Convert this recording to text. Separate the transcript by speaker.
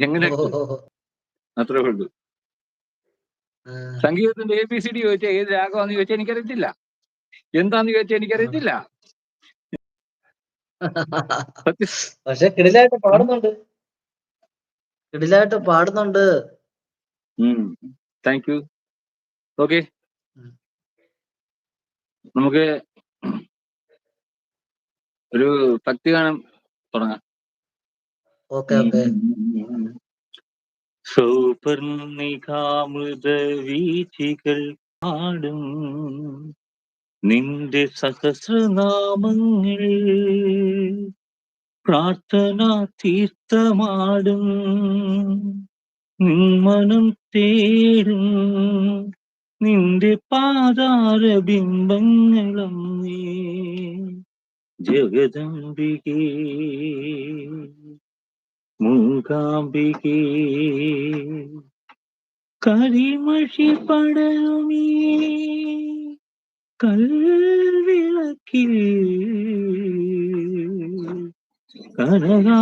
Speaker 1: എങ്ങനെ
Speaker 2: ഓഹോഹോഹോ!
Speaker 1: അത്രേ ഉള്ളൂ.
Speaker 2: ആഹ്.
Speaker 1: സംഗീതത്തിന്റെ ABCD ചോദിച്ചാൽ ഏത് രാഗമാണെന്ന് ചോദിച്ചാൽ എനിക്കറിയത്തില്ല. എന്താന്ന് ചോദിച്ചാൽ
Speaker 2: ആഹ്.
Speaker 1: എനിക്കറിയത്തില്ല. സത്യം.
Speaker 2: പക്ഷെ കിടിലായിട്ട്
Speaker 1: ഉം.
Speaker 2: പാടുന്നുണ്ട്. കിടിലായിട്ട് പാടുന്നുണ്ട്.
Speaker 1: Thank you. ഓക്കെ.
Speaker 2: ഉം.
Speaker 1: നമുക്ക് ഒരു ഭക്തിഗാനം തുടങ്ങാം.
Speaker 2: Okay, okay.
Speaker 1: സൗപർണികാമൃത വീഥികൾ പാടും നിന്റെ സഹസ്രനാമങ്ങൾ പ്രാർത്ഥനാ തീർത്ഥമാടും നിന്മനം തേടും നിന്റെ പാതാര ബിംബങ്ങളും നീ ജഗദംബികേ മൂകാംബികേ കരിമഷി പടരുമീ കൽവിളക്കിൽ കനകാ